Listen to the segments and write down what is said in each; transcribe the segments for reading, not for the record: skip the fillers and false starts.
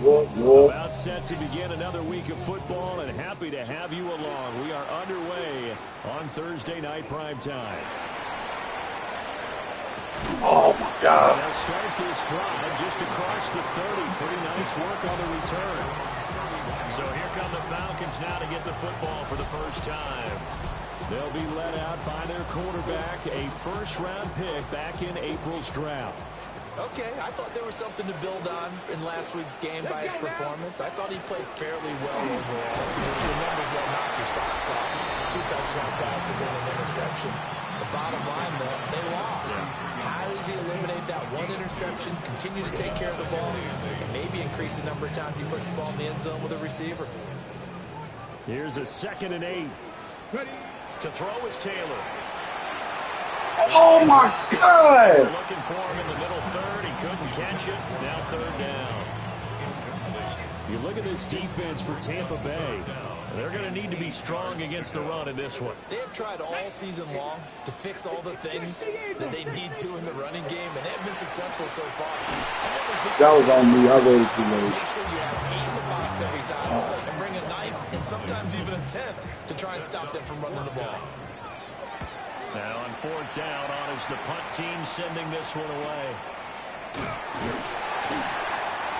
About set to begin another week of football, and happy to have you along. We are underway on Thursday night primetime. Oh, my God. They'll start this drive just across the 30. Pretty nice work on the return. So here come the Falcons now to get the football for the first time. They'll be led out by their quarterback, a first-round pick back in April's draft. Okay, I thought there was something to build on in last week's game by his performance. I thought he played fairly well overall. The numbers will knock your socks off. 2 touchdown passes and an interception. The bottom line, though, they lost. How does he eliminate that one interception, continue to take care of the ball, and maybe increase the number of times he puts the ball in the end zone with a receiver? Here's a 2nd and 8. Ready. To throw is Taylor. Oh, my God! Looking for him in the middle third. He couldn't catch it. Now 3rd down. You look at this defense for Tampa Bay. They're going to need to be strong against the run in this one. They have tried all season long to fix all the things that they need to in the running game, and they have been successful so far. That was on me. I waited too late. Make sure you have 8 in the box every time and bring a 9th and sometimes even a 10th to try and stop them from running the ball. Now on 4th down, on is the punt team sending this one away.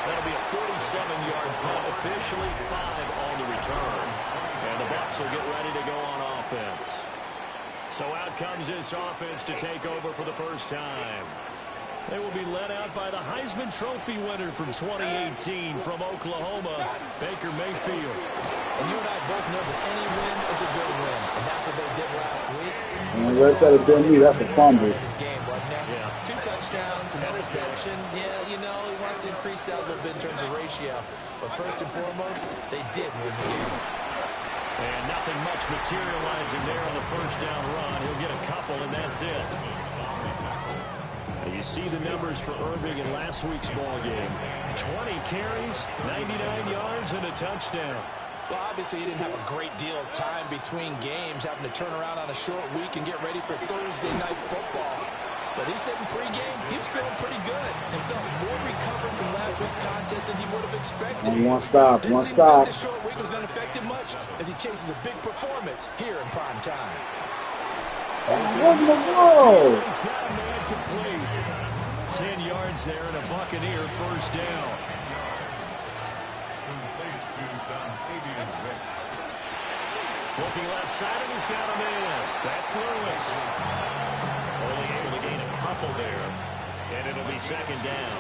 That'll be a 47-yard punt, officially 5 on the return. And the Bucs will get ready to go on offense. So out comes this offense to take over for the first time. They will be led out by the Heisman Trophy winner from 2018 from Oklahoma, Baker Mayfield. And you and I both know that any win is a good win, and that's what they did last week. And let's have it been me. That's a fumble. Yeah. 2 touchdowns, an interception. Yeah, you know, he wants to increase that a little bit in terms of ratio. But first and foremost, they did win the game. And nothing much materializing there on the first down run. He'll get a couple, and that's it. You see the numbers for Irving in last week's ball game. 20 carries, 99 yards, and a touchdown. Well, obviously he didn't have a great deal of time between games, having to turn around on a short week and get ready for Thursday night football. But he said in pregame he was feeling pretty good and felt more recovered from last week's contest than he would have expected. One stop. Didn't seem like the short week was going to affect him much as he chases a big performance here in prime time. What in the world? He's got a man complete. 10 yards there and a Buccaneer first down. Looking left side, and he's got a man. That's Lewis. Only able to gain a couple there. And it'll be 2nd down.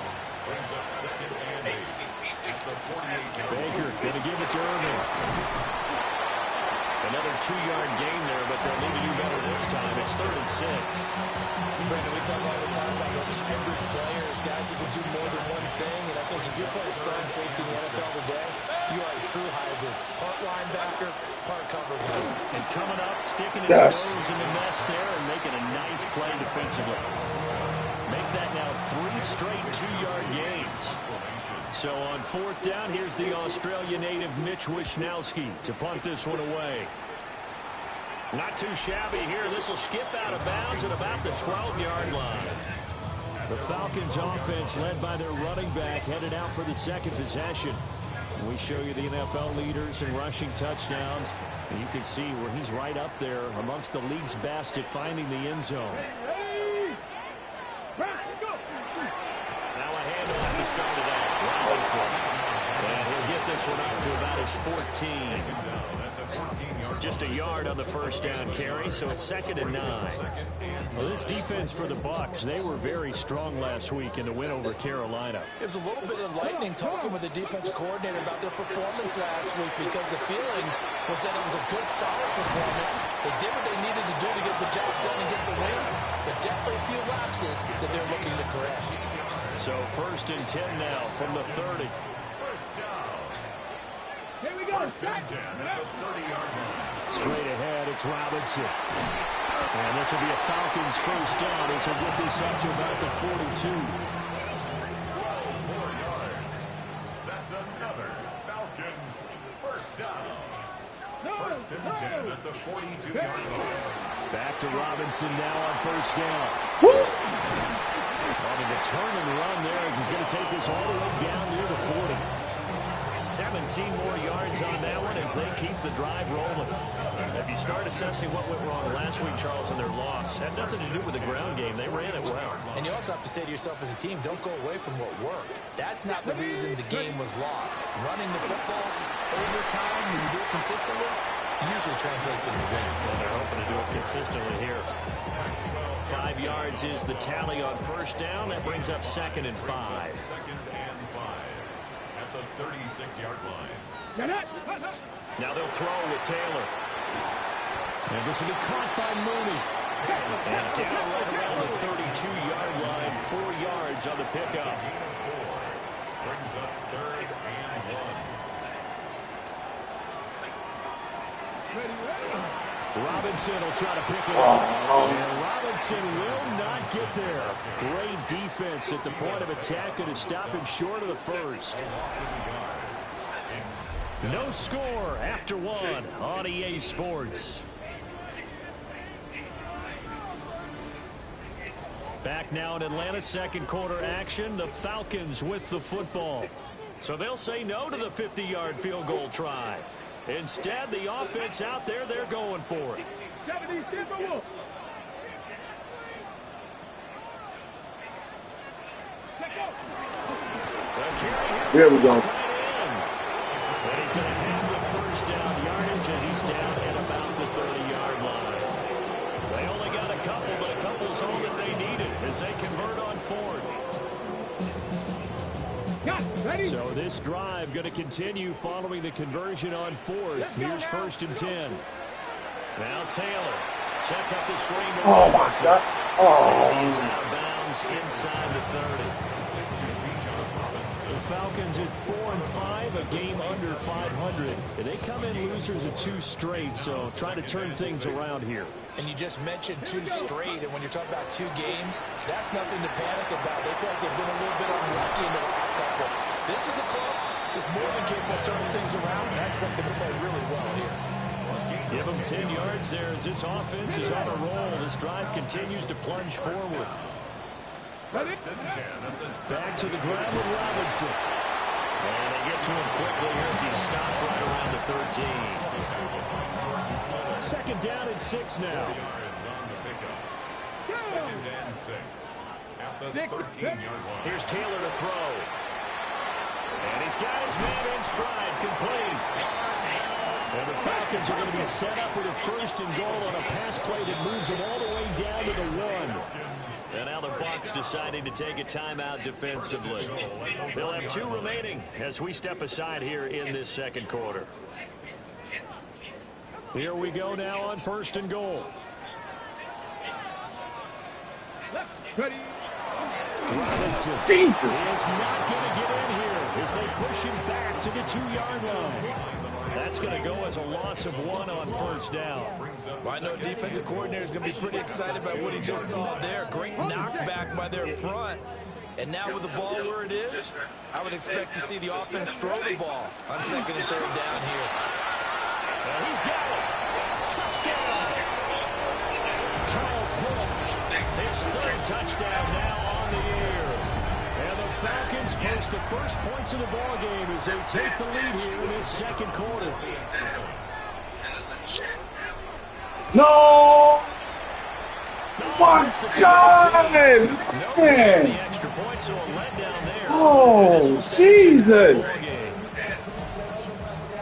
Baker going to give it to Irving. Another 2-yard gain there, but they'll need to do better this time. It's 3rd and 6. Brandon, we talk all the time about those hybrid players, guys who can do more than one thing. And I think if you're playing strong safety in the NFL today, You are a true hybrid. Part linebacker, part cover guy. And coming up, sticking his Yes. nose in the mess there and making a nice play defensively. Make that now 3 straight 2-yard gains. So on 4th down, here's the Australia native Mitch Wishnowski to punt this one away. Not too shabby here. This will skip out of bounds at about the 12-yard line. The Falcons offense led by their running back headed out for the second possession. We show you the NFL leaders in rushing touchdowns. And you can see where he's right up there amongst the league's best at finding the end zone. Now a handoff to start it out. Robinson. And he'll get this one up to about his 14. Just a yard on the first down carry, so it's 2nd and 9. Well, this defense for the Bucs, they were very strong last week in the win over Carolina. It was a little bit of lightning talking with the defense coordinator about their performance last week because the feeling was that it was a good, solid performance. They did what they needed to do to get the job done and get the win, but definitely a few lapses that they're looking to correct. So 1st and 10 now from the 30. Here we go. Straight ahead, it's Robinson. And this will be a Falcons first down as he'll get this up to about the 42. 12 more yards. That's another Falcons first down. 1st and 10 at the 42-yard line. Back to Robinson now on first down. On the turn and run there as he's going to take this all the way down near the 40. 17 more yards on that one as they keep the drive rolling. If you start assessing what went wrong last week, Charles, in their loss, had nothing to do with the ground game. They ran it well. And you also have to say to yourself as a team, don't go away from what worked. That's not the reason the game was lost. Running the football over time, when you do it consistently, usually translates into wins. And they're hoping to do it consistently here. 5 yards is the tally on first down. That brings up 2nd and 5. 2nd and 5 at the 36-yard line. Now they'll throw with Taylor. And this will be caught by Mooney. And down right around the 32-yard line. 4 yards on the pickup. Brings up 3rd and 1. Robinson will try to pick it up. And Robinson will not get there. Great defense at the point of attack to stop him short of the first. No score after 1 on EA Sports. Back now in Atlanta's second quarter action. The Falcons with the football. So they'll say no to the 50-yard field goal try. Instead, the offense out there, they're going for it. There we go. And he's going to have the first down yardage as he's down at about the 30-yard line. They only got a couple, but a couple's all that they needed as they convert on 4th. So this drive going to continue following the conversion on 4th. Here's 1st and 10. Now Taylor sets up the screen. Oh, my God. He's out of bounds inside the 30. The Falcons at 4-5, a game under 500. And they come in losers of 2 straight, so trying to turn things around here. And you just mentioned 2 straight, and when you're talking about 2 games, that's nothing to panic about. They feel like they've been a little bit unlucky in the last couple. This is a close. It's more than capable of turning things around, and that's what they play really well here. Give them 10 yards there as this offense is on a roll. This drive continues to plunge forward. Back to the ground with Robinson. And they get to him quickly here as he stopped right around the 13. 2nd down and 6 now. 2nd and 6 at the 13-yard line. Here's Taylor to throw. And he's got his man in stride, complete. And the Falcons are going to be set up with a 1st and goal on a pass play that moves them all the way down to the 1. And now the Bucs deciding to take a timeout defensively. They'll have 2 remaining as we step aside here in this second quarter. Here we go now on 1st and goal. Robinson Jesus. is not going to get in here as they push him back to the 2-yard line. That's going to go as a loss of 1 on first down. Well, I know defensive coordinator is going to be pretty excited about what he just saw there. Great knockback by their front. And now with the ball where it is, I would expect to see the offense throw the ball on 2nd and 3rd down here. And he's got it. Touchdown. Kyle Pitts, his 3rd touchdown now on the year. And the Falcons post the first points of the ball game as they take the lead here in this 2nd quarter. No! My God! Man! Oh, Jesus!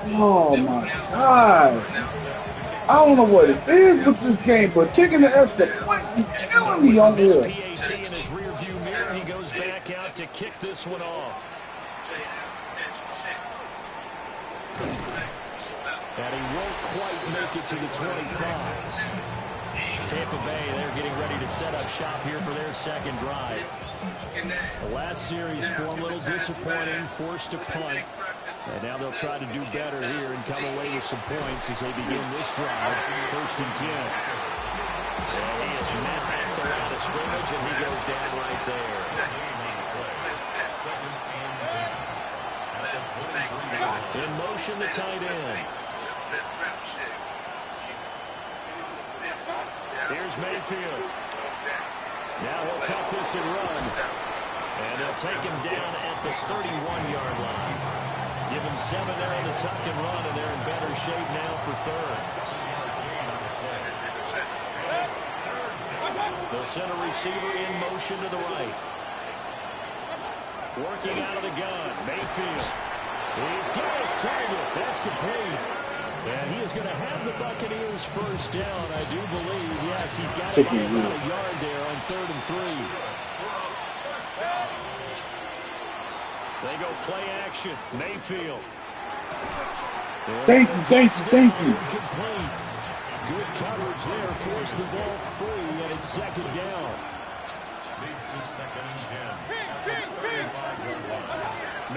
Oh, my God! I don't know what it is with this game, but kicking the extra point is killing me on here. PAT in his rearview mirror, he goes back out to kick this one off. And he won't quite make it to the 25. Tampa Bay, they're getting ready to set up shop here for their 2nd drive. The last series form a little disappointing, forced to punt. And now they'll try to do better here and come away with some points as they begin this drive. 1st and 10. Well, he is met at the line of scrimmage, and he goes down right there. In motion, the tight end. Here's Mayfield. Now he'll tuck this and run. And they'll take him down at the 31-yard line. Give him 7 there on the tuck and run, and they're in better shape now for 3rd. They'll send a receiver in motion to the right. Working out of the gun, Mayfield. He's got his target. That's complete. And he is going to have the Buccaneers first down, I do believe. Yes, he's got about a yard there on 3rd and 3. They go play action. Mayfield. Thank you. Complete. Good coverage there. Force the ball free, and it's 2nd down.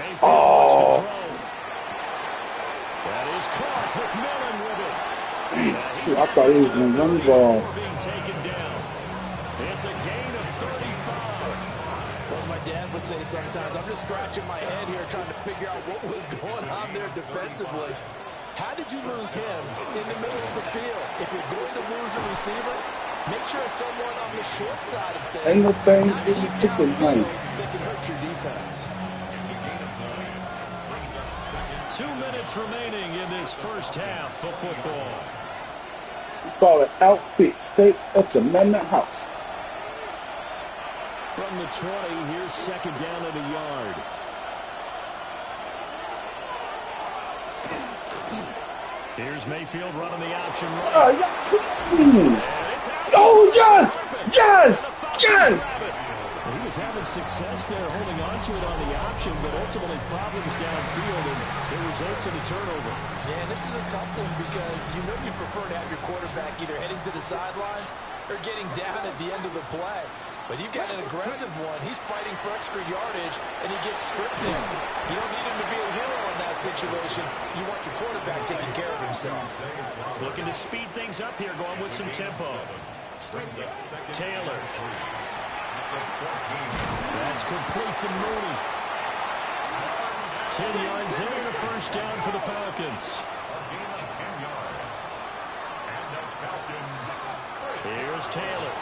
Mayfield wants to throw. That is Clark McMillan with it. Shoot, I thought he was going to run the ball. Being taken down. It's a gain of 35. As my dad would say sometimes, I'm just scratching my head here trying to figure out what was going on there defensively. How did you lose him in the middle of the field? If you're going to lose a receiver, make sure someone on the short side of things. Ain't no thing in the chicken money. That can hurt your defense. 2 minutes remaining in this first half of football. We call it Outfit State at the Amendment House. From the 20, here's 2nd down at a yard. Here's Mayfield running the option right. Oh, yes! Yes! Yes! He was having success there holding on to it on the option, but ultimately problems downfield, and it results in a turnover. Yeah, and this is a tough one because you know you prefer to have your quarterback either heading to the sidelines or getting down at the end of the play. But you've got an aggressive one. He's fighting for extra yardage, and he gets stripped there. You don't need him to be a hero in that situation. You want your quarterback taking care of himself. Looking to speed things up here, going with some tempo. Taylor. That's complete to Mooney. 10 yards there and a first down for the Falcons. Here's Taylor.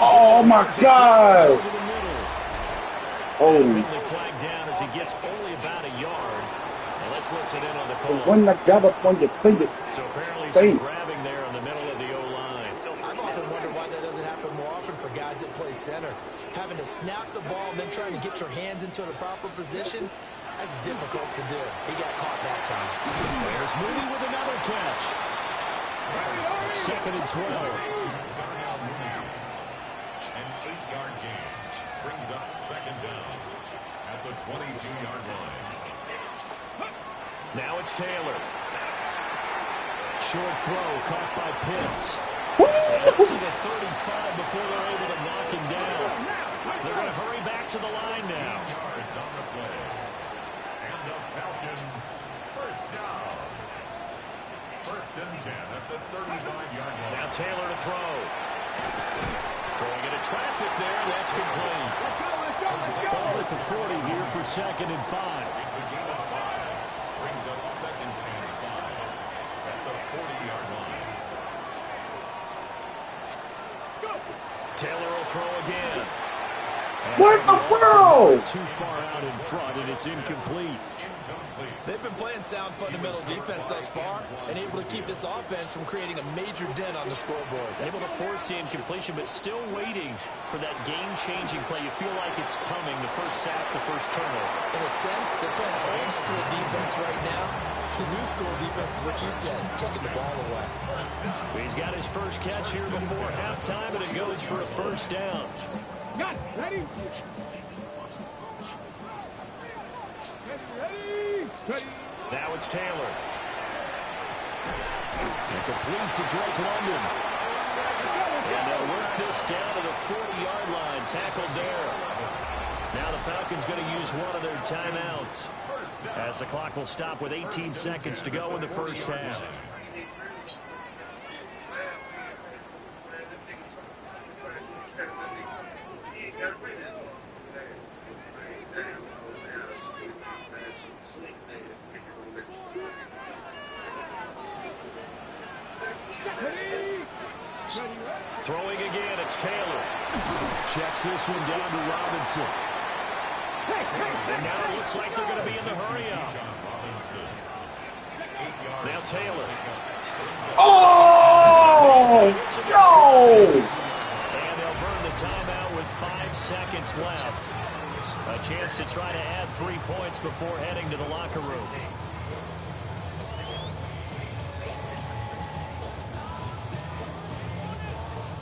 Oh, my God. Oh. Flagged down as he gets only about a yard. Now let's listen in on the call. When I got up on your finger. So apparently some grabbing there in the middle of the O-line. I've often wondered why that doesn't happen more often for guys that play center. Having to snap the ball and then trying to get your hands into the proper position, that's difficult to do. He got caught that time. There's Mooney with another catch. 2nd and 12. An 8-yard gain brings up 2nd down at the 22-yard line. Now it's Taylor. Short throw caught by Pitts. And up to the 35 before they're able to knock him down. They're going to hurry back to the line now. Yards on the play. And the Falcons, first down. First and 10 at the 35-yard line. Now Taylor to throw. Throwing into traffic there. That's complete. Ball at the 40 here for 2nd and 5. It's a gain of 5. Brings up 2nd and 5 at the 40-yard line. Taylor will throw again. What the world? Too far out in front, and it's incomplete. They've been playing sound fundamental defense thus far and able to keep this offense from creating a major dent on the scoreboard. Able to force the incompletion, but still waiting for that game-changing play. You feel like it's coming, the first sack, the first turnover. In a sense, they're playing old school defense right now. The new school defense is what you said, taking the ball away. He's got his first catch here before halftime, and it goes for a first down. Ready? Now it's Taylor. And complete to Drake London. And they'll work this down to the 40-yard line. Tackled there. Now the Falcons going to use one of their timeouts, as the clock will stop with 18 seconds to go in the first half. Throwing again, it's Taylor. Checks this one down to Robinson. And now it looks like they're going to be in the hurry-up. Now Taylor. Oh, no! And they'll burn the timeout with 5 seconds left. A chance to try to add 3 points before heading to the locker room.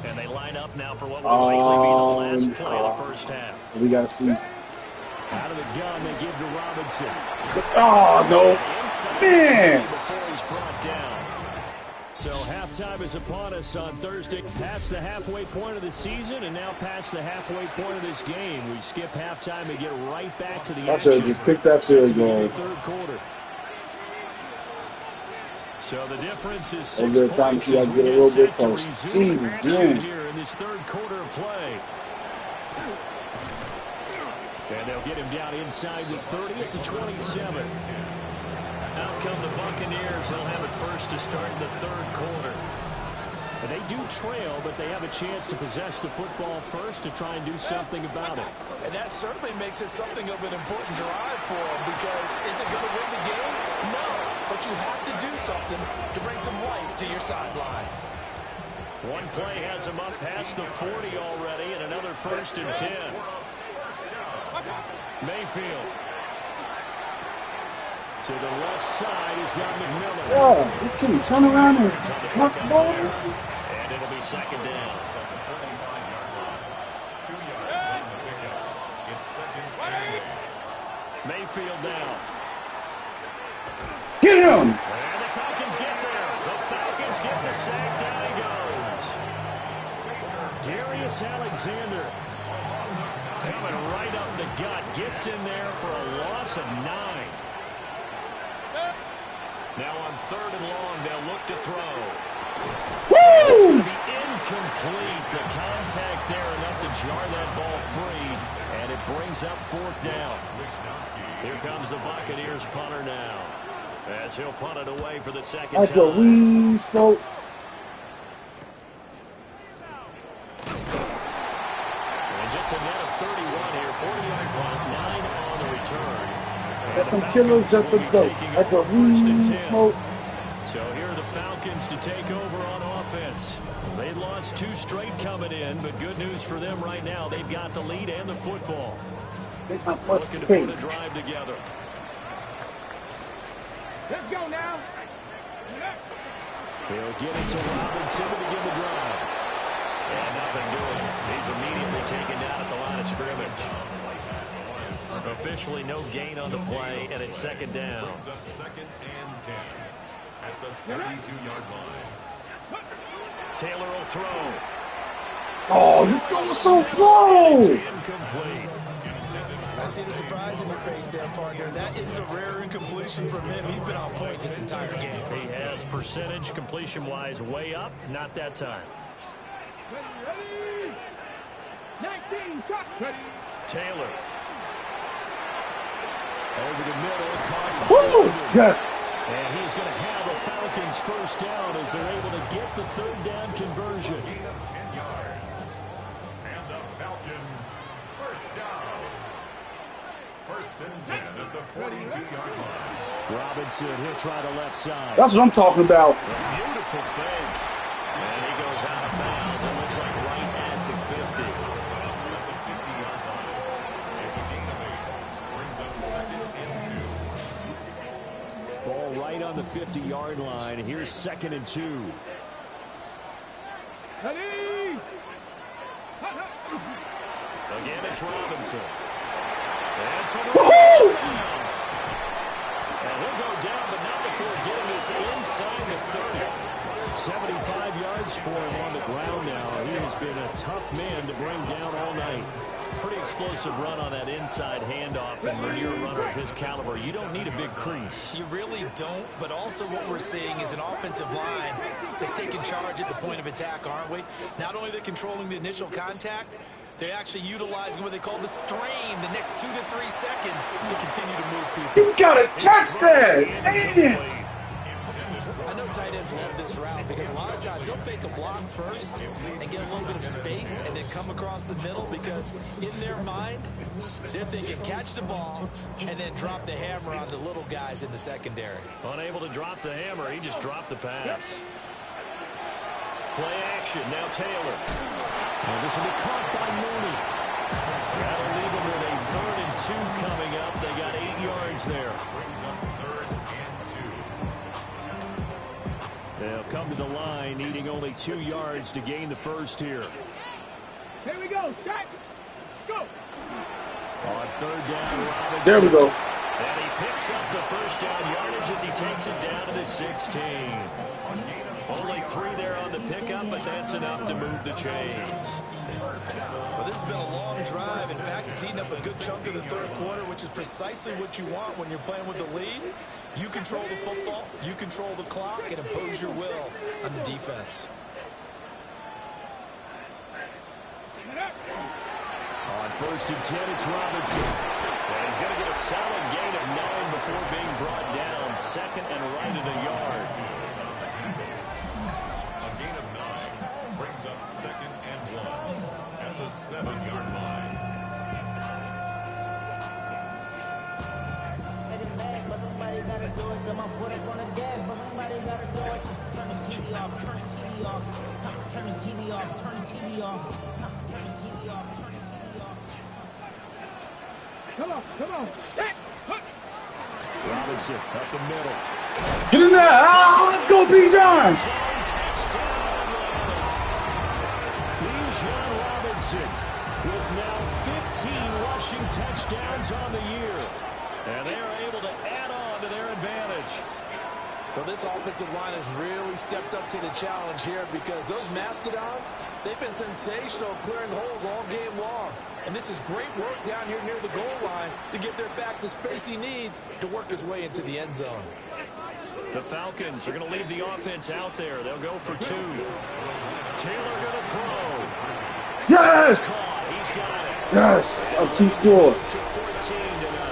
And they line up now for what will likely be the last play of the first half. We got to see. Out of the gun, they give to Robinson. Oh, no. Man. Before he's brought down. So halftime is upon us on Thursday. Past the halfway point of the season, and now past the halfway point of this game. We skip halftime and get right back to the action. I should have just picked that field goal. Third quarter. So the difference is 6 Over time, points see, I as get we a get little set bit to close. resume Jesus, action man. here in this third quarter of play. And they'll get him down inside the 30 at the 27. Out come the Buccaneers. They'll have it first to start in the third quarter. And they do trail, but they have a chance to possess the football first to try and do something about it. And that certainly makes it something of an important drive for them, because is it going to win the game? No, but you have to do something to bring some life to your sideline. One play has him up past the 40 already, and another first and 10. Mayfield. To the left side, he's got McMillan. Yeah, can you turn around and knock the ball? And it'll be second down. Mayfield now. Get him! And the Falcons get there. The Falcons get the sack. Down he goes. Darius Alexander. Coming right up the gut. Gets in there for a loss of 9. Now on 3rd and long, they'll look to throw. Woo! It's going to be incomplete. The contact there enough to jar that ball free, and it brings up 4th down. Here comes the Buccaneers punter now, as he'll punt it away for the second Like a time. wee folk. And just a net of 31 here, 40-yard punt, 9 on the return. There's some killers at the boat. Like a wee smoke. So here are the Falcons to take over on offense. They lost 2 straight coming in, but good news for them right now. They've got the lead and the football. Looking to put a drive together. Let's go now. He'll get it to Robinson to begin the drive. And nothing doing. He's immediately taken down at the line of scrimmage. Officially no gain on the play, and it's second down. Second and 10 at the 32-yard line. Taylor will throw. Oh, you threw so low. Incomplete. I see the surprise in your face there, partner. That is a rare incompletion from him. He's been on point this entire game. He has percentage completion-wise way up. Not that time. Ready? 19 shots. Ready? Taylor. Over the middle. Caught. Woo! Yes. And he's going to have the Falcons first down as they're able to get the third down conversion. 10 yards. And the Falcons first down. First and 10 at the 42-yard line. Robinson, he'll try the left side. That's what I'm talking about. A beautiful fake. And he goes out of bounds. It looks like right at the 50. Brings up second and 2. Ball right on the 50-yard line. Here's 2nd and 2. Ready? Again, it's Robinson. And he'll go down, but not before getting this inside the 30. 75 yards for him on the ground now. He has been a tough man to bring down all night. Pretty explosive run on that inside handoff, and when you're a runner of his caliber, you don't need a big crease. You really don't, but also what we're seeing is an offensive line that's taking charge at the point of attack, aren't we? Not only they're controlling the initial contact, they're actually utilizing what they call the strain the next 2 to 3 seconds to continue to move people. You gotta catch that! Man! I know tight ends love this route because a lot of times they'll fake a block first and get a little bit of space and then come across the middle because in their mind, they're thinking catch the ball and then drop the hammer on the little guys in the secondary. Unable to drop the hammer, he just dropped the pass. Play action, now Taylor. And this will be caught by Mooney. That'll leave them with a 3rd and 2 coming up. They got 8 yards there. Brings up 3rd and 2. They'll come to the line, needing only 2 yards to gain the first here. Here we go. Jack. Go. On 3rd down, Robinson. There we go. And he picks up the first down yardage as he takes it down to the 16. Only 3 there on the pickup, but that's enough to move the chains. Well, this has been a long drive. In fact, it's eaten up a good chunk of the 3rd quarter, which is precisely what you want when you're playing with the lead. You control the football, you control the clock, and impose your will on the defense. On 1st and 10, it's Robinson. And he's going to get a solid gain of 9 before being brought down. 2nd and right at a yard. A gain of 9 brings up 2nd and 1 at the 7-yard line. But somebody gotta do it. Then my foot up on the gas, but somebody gotta do it. Turn the TV off, turn the TV off, turn the TV off, turn the TV off, turn the TV off, turn the TV off. Come on. Jack. Robinson up the middle. Get in there! Ah, let's go, Bijan! Bijan Robinson with now 15 rushing touchdowns on the year. And they are able to add on to their advantage. Well, this offensive line has really stepped up to the challenge here because those mastodons, they've been sensational clearing holes all game long. And this is great work down here near the goal line to give their back the space he needs to work his way into the end zone. The Falcons are going to leave the offense out there. They'll go for 2. Taylor going to throw. Yes! He's got it. Yes! Up 2 scores. To 14-0.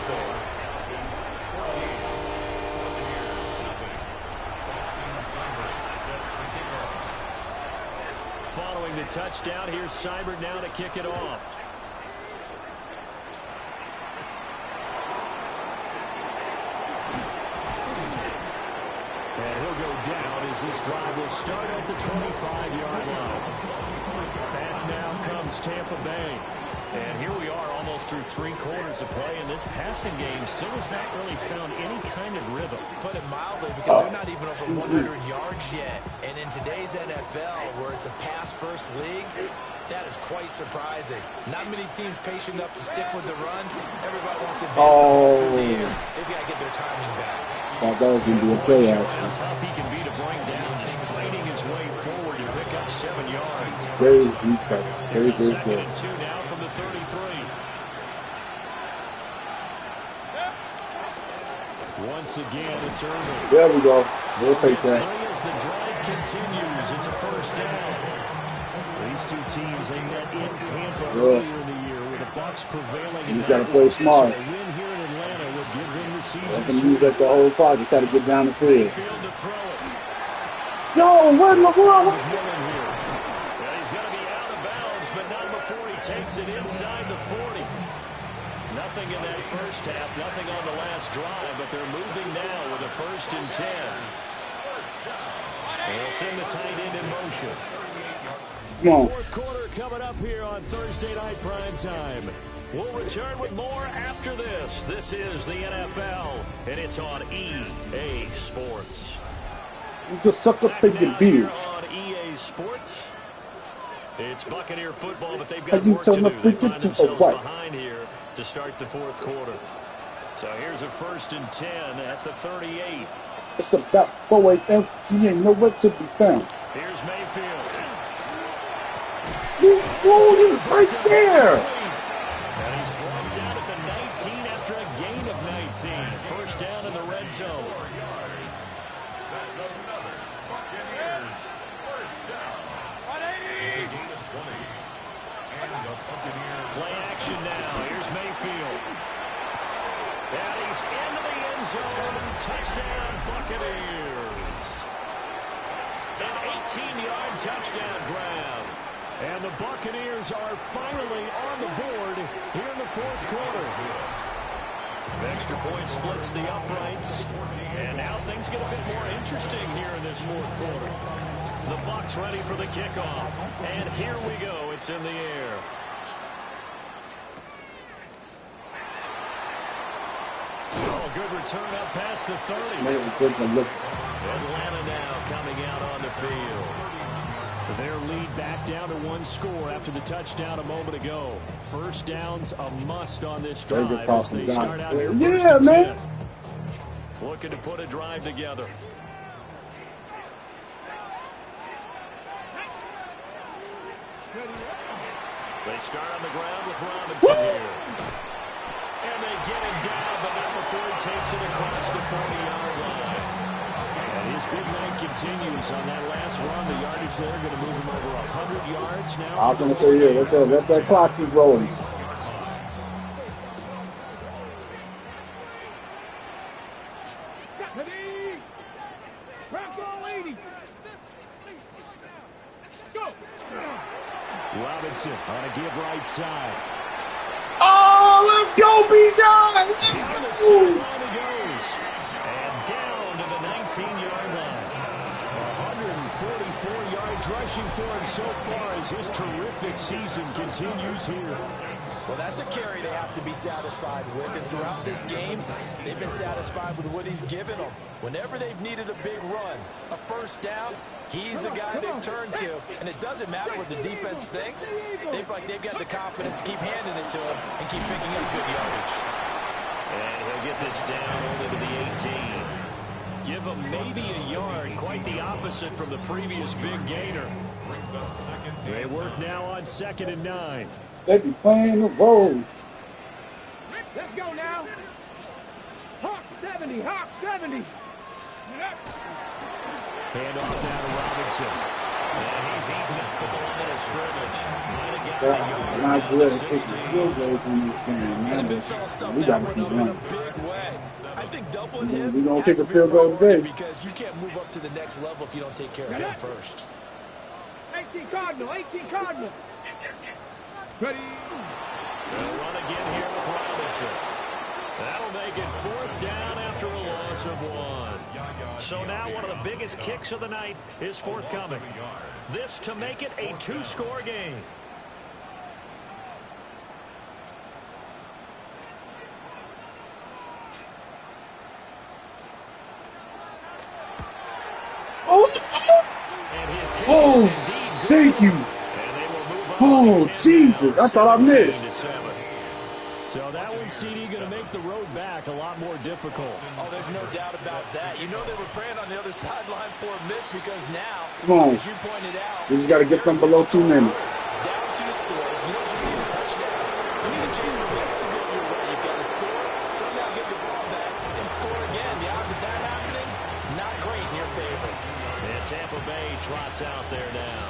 Following the touchdown, here's Seibert now to kick it off. And he'll go down as this drive will start at the 25-yard line. Back now comes Tampa Bay. And here we are almost through 3 quarters of play, and this passing game still has not really found any kind of rhythm. Put it mildly, because they're not even over 100 yards yet. And in today's NFL, where it's a pass-first league, that is quite surprising. Not many teams patient enough to stick with the run. Everybody wants to advance through the air. They've got to get their timing back. Thought that was going to be a play action. How tough he can be to bring down, just fighting his his way forward to pick up 7 yards. Very good. Very good. 2nd and 2 now from the 33. Once again, it's Irvin. There we go. We'll take that. As the drive continues, it's a first down. These two teams, they met in Tampa earlier in the year with the Bucs prevailing. You got to play smart. So a win here in Atlanta will give them the season. I can use that the whole clock. Just got to get down the field. To throw it. Yo, what in the world? He's going to be out of bounds, but not before he takes it inside the 40. Nothing in that first half, nothing on the last drive, but they're moving now with a 1st and 10. And they'll send the tight end in motion. Come on. 4th quarter coming up here on Thursday Night Prime Time. We'll return with more after this. This is the NFL, and it's on EA Sports. You just suck up your beard. On EA Sports. It's Buccaneer football, but they've got work to do. They find themselves behind here to start the 4th quarter. So here's a 1st and 10 at the 38. It's about 4 a.m. She ain't nowhere to be found. Here's Mayfield. He's rolling right there. And he's brought down at the 19 after a gain of 19. First down in the red zone. That's another Buccaneers first down. It's a gain of 20. And the Buccaneers Play action now. Here's Mayfield. And he's into the end zone. Touchdown, Buccaneers. An 18-yard touchdown grab. And the Buccaneers are finally on the board here in the 4th quarter. Extra point splits the uprights. And now things get a bit more interesting here in this 4th quarter. The Bucs ready for the kickoff. And here we go. It's in the air. Oh, good return up past the 30. Atlanta now coming out on the field. Their lead back down to 1 score after the touchdown a moment ago. First down's a must on this drive as they start out here. Yeah, man. 10. Looking to put a drive together. They start on the ground with Robinson here. And they get him down, but not before he takes it across the 40-yard line. And his big night continues on that last run. The yardage there going to move him over 100 yards now. I was going to say, yeah, let that clock keep rolling. Robinson on a give right side. Oh, let's go, Bijan! Down the sideline he goes. And down to the 19-yard line. 144 yards rushing for him so far as his terrific season continues here. Well, that's a carry they have to be satisfied with. And throughout this game, they've been satisfied with what he's given them. Whenever they've needed a big run, a first down, he's the guy they've turned to. And it doesn't matter what the defense thinks. They've got the confidence to keep handing it to him and keep picking up good yardage. And he'll get this down only to the 18. Give him maybe a yard. Quite the opposite from the previous big gainer. They work now on 2nd and 9. They be playing the role. Let's go now. Hawk 70, Hawk 70. Hand off now to Robinson. And he's eating up at the line of scrimmage. Not good at taking field goals in this game, man. We got to keep running. I think doubling him We're going to kick a field goal today. because you can't move up to the next level if you don't take care of him first. 18 Cardinal, 18 Cardinal. Ready. They'll run again here with Robinson. That'll make it 4th down after a loss of 1. So now one of the biggest kicks of the night is forthcoming. This to make it a 2-score game. Oh, thank you. Oh, Jesus. I thought I missed. So that one, CD, going to make the road back a lot more difficult. Oh, there's no doubt about that. You know they were praying on the other sideline for a miss because now, Come on. as you pointed out, We just got to get them below 2 minutes. down 2 scores. You don't just need a touchdown. You need a chain of events to go your way. You've got to score, somehow get the ball back, and score again. The odds of that happening, not great in your favor. And Tampa Bay trots out there now.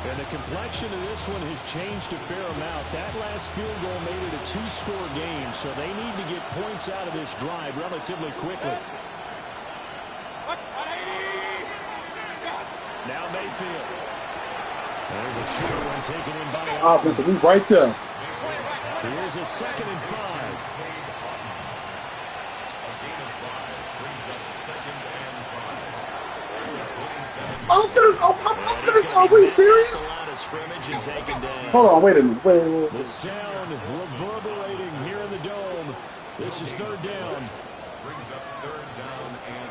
And the complexion of this one has changed a fair amount. That last field goal made it a 2-score game, so they need to get points out of this drive relatively quickly. Now Mayfield. There's a short one taken in by Offensive, we right there. Here's a 2nd and 5. Are we serious? Hold on, wait a minute. Wait. The sound reverberating here in the dome. This is 3rd down. Brings up 3rd down and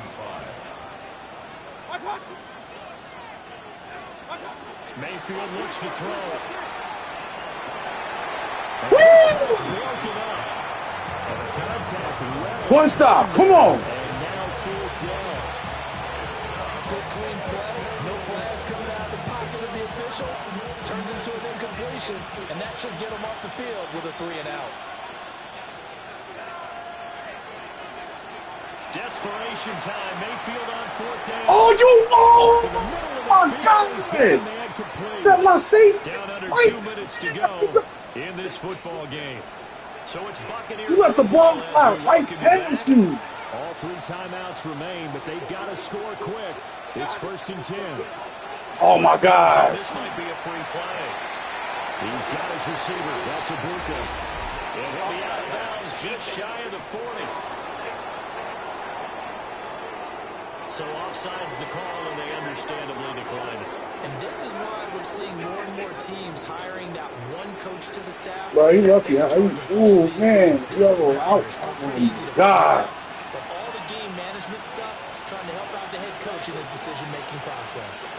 5. Mayfield looks to throw. Woo! Broken up. And the contact. One stop. Come on. And now 4th down. Good clean play. No flags coming out of the pocket of the officials. Turns into an incompletion, and that should get them off the field with a 3 and out. Desperation time. Mayfield on 4th down. My God. That my seat. Down under 2 minutes to go in this football game. So it's Buccaneers. You let the ball fly right past you. All 3 timeouts remain, but they've got to score quick. It's 1st and 10. Oh, my God. This might be a free play. He's got his receiver. That's Ibuka. And he'll be out of bounds just shy of the 40. So offside's the call, and they understandably decline it. And this is why we're seeing more and more teams hiring that one coach to the staff. Bro, he lucky. Oh, man. Yo, out. Oh, God. But all the game management stuff, trying to help out the head coach in his decision-making process.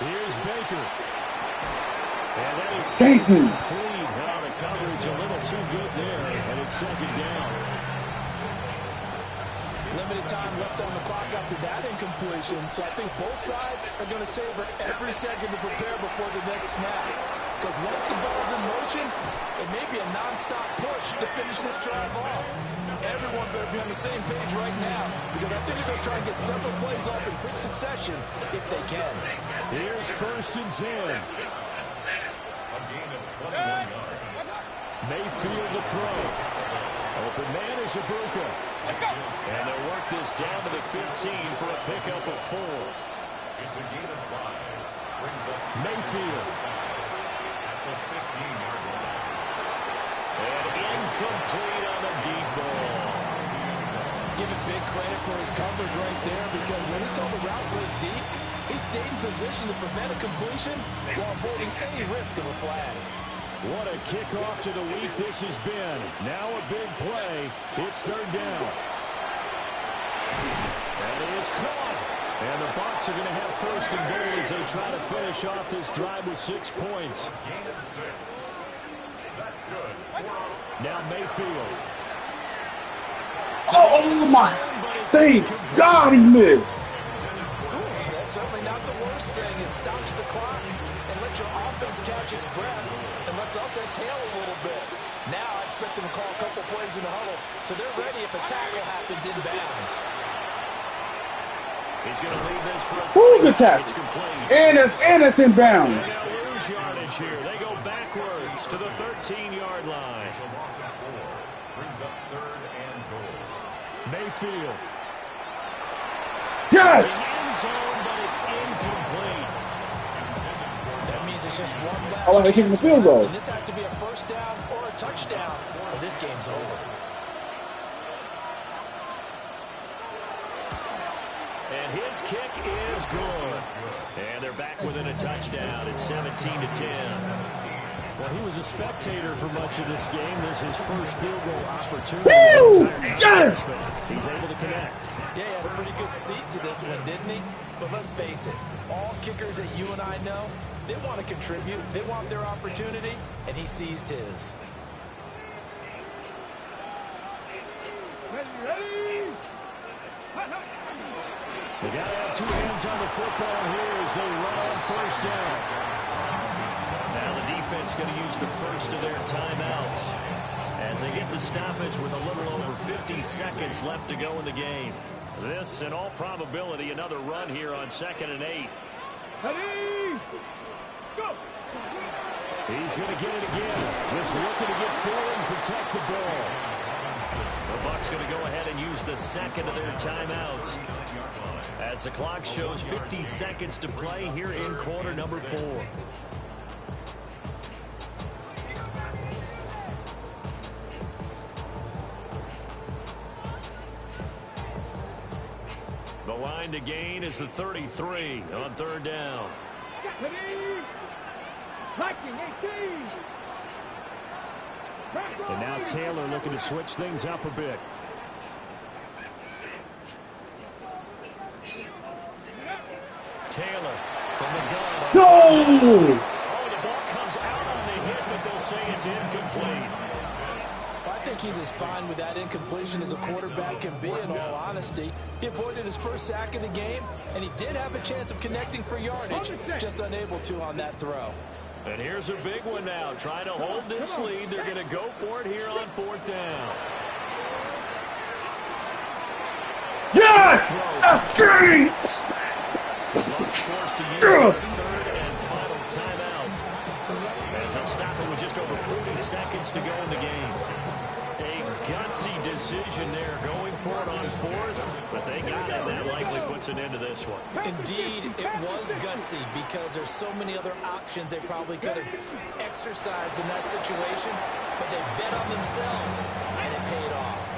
Here's Baker. And that is Baker. complete. Now the coverage a little too good there, and it's 2nd down. Limited time left on the clock after that incompletion, so I think both sides are going to savor every second to prepare before the next snap. Because once the ball's in motion, it may be a non-stop push to finish this drive off. Everyone better be on the same page right now, because I think they're going to try and get several plays off in quick succession if they can. Here's 1st and 10. A gain of 21 yards. Mayfield to throw. Open man is Ibuka. And they'll work this down to the 15 for a pickup of 4. It's a gain of 5. Brings up Mayfield. at the 15-yard line. And incomplete on the deep ball. Give him big credit for his coverage right there, because when he saw the route go deep, he stayed in position to prevent a completion while avoiding any risk of a flag. What a kickoff to the week this has been. Now a big play. It's 3rd down. That is caught. And the Bucs are going to have 1st and goal as they try to finish off this drive with 6 points. Gain of 6. That's good. Now Mayfield. Oh, my. Thank God he missed. That's certainly not the worst thing. It stops the clock and lets your offense catch its breath and lets us exhale a little bit. Now I expect them to call a couple plays in the huddle, so they're ready if a tackle happens in bounds. He's going to leave this for a Good tackle. It's complete. And it's in bounds. They'll lose yardage here. They go backwards to the 13-yard line. It's a loss of 4. Brings up 3rd and goal. Mayfield. Yes. End zone, but it's incomplete. That means it's just one last I like to kick the field goal. and this has to be a 1st down or a touchdown, or this game's over. And his kick is good. And they're back within a touchdown. It's 17-10. Well, he was a spectator for much of this game. This is his first field goal opportunity. Woo! Yes! He's able to connect. Yeah, he had a pretty good seat to this one, didn't he? But let's face it, all kickers that you and I know, they want to contribute. They want their opportunity, and he seized his. Ready? They got to have two hands on the football here as they run on first down. Now the defense going to use the first of their timeouts as they get the stoppage with a little over 50 seconds left to go in the game. This, in all probability, another run here on 2nd and 8. Ready? Go! He's going to get it again. Just looking to get forward and protect the ball. The Bucs going to go ahead and use the second of their timeouts as the clock shows 50 seconds to play here in quarter number 4. The line to gain is the 33 on 3rd down. Ready? Liking 18. And now Taylor looking to switch things up a bit. Taylor from the gun. No! Oh, the ball comes out on the hit, but they'll say it's incomplete. I think he's as fine with that incompletion as a quarterback can be, in all honesty. He avoided his first sack of the game, and he did have a chance of connecting for yardage, just unable to on that throw. And here's a big one now. Trying to hold this lead. They're going to go for it here on 4th down. Yes! That's great! The Bucs forced to use their 3rd and final timeout as they'll stop it with just over 40 seconds to go in the game. A gutsy decision there, going for it on 4th, but they got it. That likely puts an end to this one. Indeed, it was gutsy because there's so many other options they probably could have exercised in that situation, but they bet on themselves, and it paid off.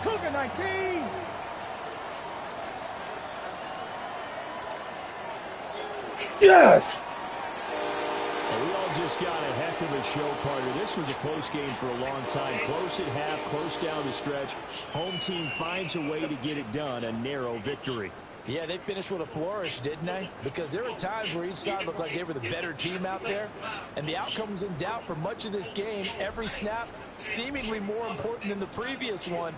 Cougar 19. Yes! Well, we all just got a heck of a show, partner. This was a close game for a long time. Close at half, close down the stretch. Home team finds a way to get it done, a narrow victory. Yeah, they finished with a flourish, didn't they? Because there were times where each side looked like they were the better team out there. And the outcome was in doubt for much of this game. Every snap seemingly more important than the previous one.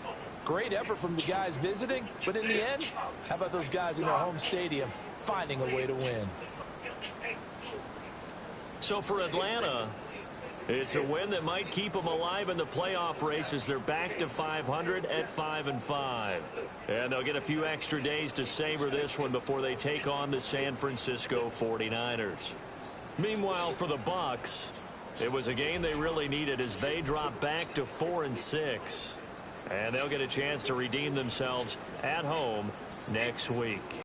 Great effort from the guys visiting. But in the end, how about those guys in their home stadium finding a way to win? So for Atlanta, it's a win that might keep them alive in the playoff race as they're back to 500 at 5-5. And they'll get a few extra days to savor this one before they take on the San Francisco 49ers. Meanwhile, for the Bucs, it was a game they really needed as they drop back to 4-6. And they'll get a chance to redeem themselves at home next week.